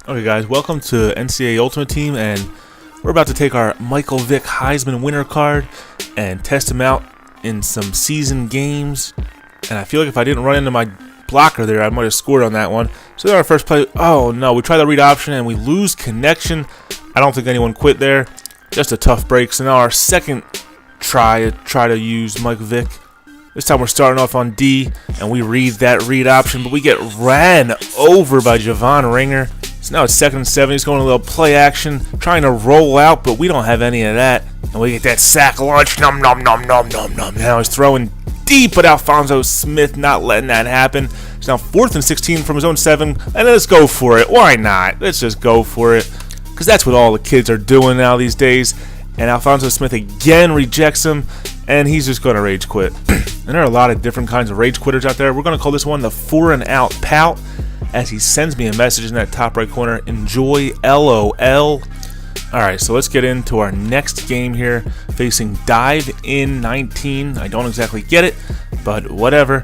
Okay guys, welcome to NCAA Ultimate Team, and we're about to take our Michael Vick Heisman winner card and test him out in some season games. And I feel like if I didn't run into my blocker there, I might have scored on that one. So then our first play, oh no, we try the read option and we lose connection. I don't think anyone quit there. Just a tough break. So now our second try to use Mike Vick. This time we're starting off on D, and we read that read option, but we get ran over by Javon Ringer. So now it's 2nd and 7. He's going a little play action, trying to roll out, but we don't have any of that. And we get that sack launch. Nom, nom, nom, nom, nom, nom. Now he's throwing deep, but Alphonso Smith not letting that happen. So now 4th and 16 from his own 7, and let's go for it. Why not? Let's just go for it, because that's what all the kids are doing now these days. And Alphonso Smith again rejects him, and he's just going to rage quit. And there are a lot of different kinds of rage quitters out there. We're going to call this one the 4-and-out pout, as he sends me a message in that top right corner. Enjoy, LOL. Alright, so let's get into our next game here, facing Dive in 19. I don't exactly get it, but whatever.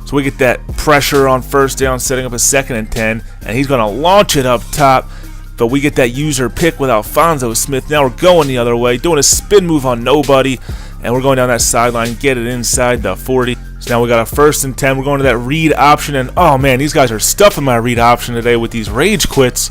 So we get that pressure on first down, setting up a 2nd and 10, and he's going to launch it up top. But we get that user pick with Alphonso Smith. Now we're going the other way, doing a spin move on nobody, and we're going down that sideline, get it inside the 40. So now we got a 1st and 10. We're going to that read option, and oh man, these guys are stuffing my read option today with these rage quits.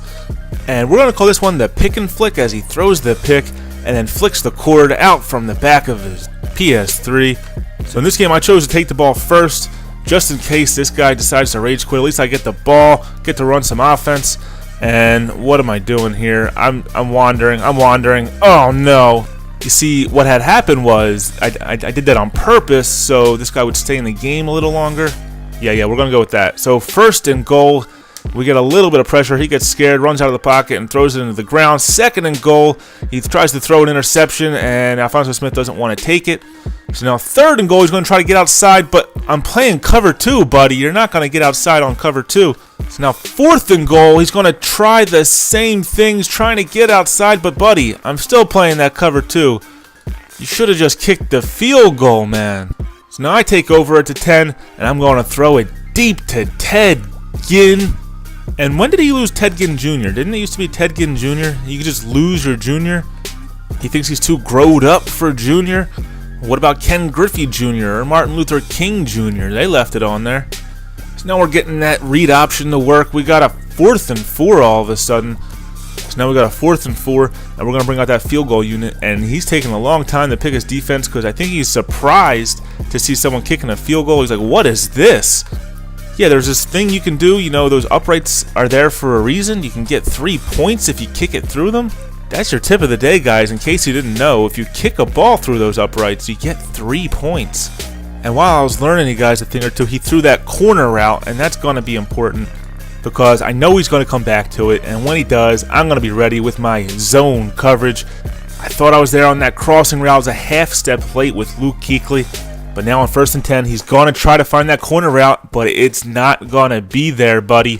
And we're going to call this one the pick and flick, as he throws the pick and then flicks the cord out from the back of his PS3. So in this game, I chose to take the ball first, just in case this guy decides to rage quit. At least I get the ball, get to run some offense. And what am I doing here? I'm wandering. Oh no! You see, what had happened was I did that on purpose so this guy would stay in the game a little longer. Yeah, we're gonna go with that. So 1st and goal, we get a little bit of pressure. He gets scared, runs out of the pocket, and throws it into the ground. 2nd and goal, he tries to throw an interception, and Alphonso Smith doesn't want to take it. So now 3rd and goal, he's going to try to get outside, but I'm playing cover 2, buddy. You're not going to get outside on cover 2. So now 4th and goal, he's going to try the same things, trying to get outside, but buddy, I'm still playing that cover 2. You should have just kicked the field goal, man. So now I take over at the 10, and I'm going to throw it deep to Ted Ginn. And when did he lose Ted Ginn Jr.? Didn't it used to be Ted Ginn Jr.? You could just lose your junior? He thinks he's too growed up for junior? What about Ken Griffey Jr. or Martin Luther King Jr.? They left it on there. So now we're getting that read option to work. We got a 4th and 4 all of a sudden. So now we got a 4th and 4, and we're going to bring out that field goal unit. And he's taking a long time to pick his defense because I think he's surprised to see someone kicking a field goal. He's like, what is this? Yeah, there's this thing you can do. You know, those uprights are there for a reason. You can get 3 points if you kick it through them. That's your tip of the day, guys. In case you didn't know, if you kick a ball through those uprights, you get 3 points. And while I was learning you guys a thing or two, he threw that corner route, and that's going to be important because I know he's going to come back to it. And when he does, I'm going to be ready with my zone coverage. I thought I was there on that crossing route. I was a half step late with Luke Kuechly. But now on 1st and 10, he's going to try to find that corner route, but it's not going to be there, buddy.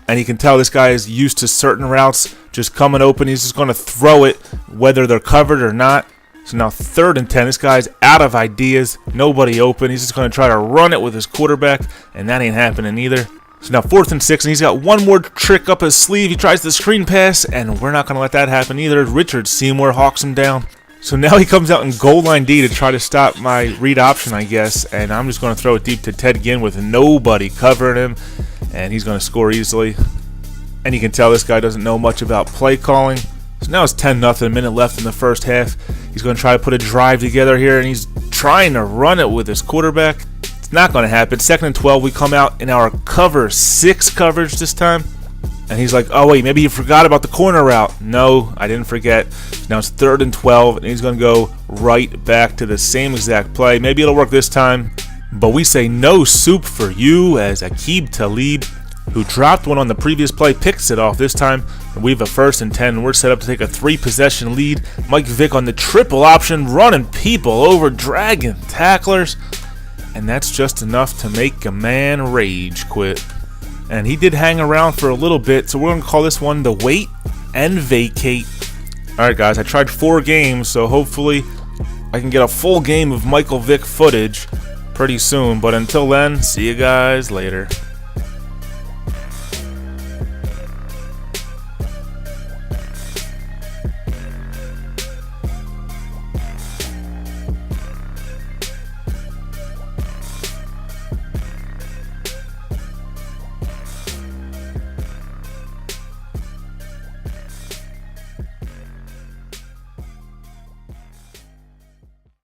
And you can tell this guy is used to certain routes just coming open. He's just going to throw it, whether they're covered or not. So now 3rd and 10, this guy's out of ideas. Nobody open. He's just going to try to run it with his quarterback, and that ain't happening either. So now 4th and 6, and he's got one more trick up his sleeve. He tries the screen pass, and we're not going to let that happen either. Richard Seymour hawks him down. So now he comes out in goal line D to try to stop my read option, I guess, and I'm just going to throw it deep to Ted Ginn with nobody covering him, and he's going to score easily. And you can tell this guy doesn't know much about play calling. So now it's 10-0, a minute left in the first half. He's going to try to put a drive together here, and he's trying to run it with his quarterback. It's not going to happen. 2nd and 12, we come out in our cover 6 coverage this time. And he's like, oh wait, maybe you forgot about the corner route. No, I didn't forget. Now it's 3rd and 12, and he's going to go right back to the same exact play. Maybe it'll work this time. But we say no soup for you as Aqib Talib, who dropped one on the previous play, picks it off this time. And we have a 1st and 10, and we're set up to take a 3-possession lead. Mike Vick on the triple option, running people over, dragging tacklers. And that's just enough to make a man rage quit. And he did hang around for a little bit, so we're going to call this one the wait and vacate. Alright guys, I tried 4 games, so hopefully I can get a full game of Michael Vick footage pretty soon. But until then, see you guys later.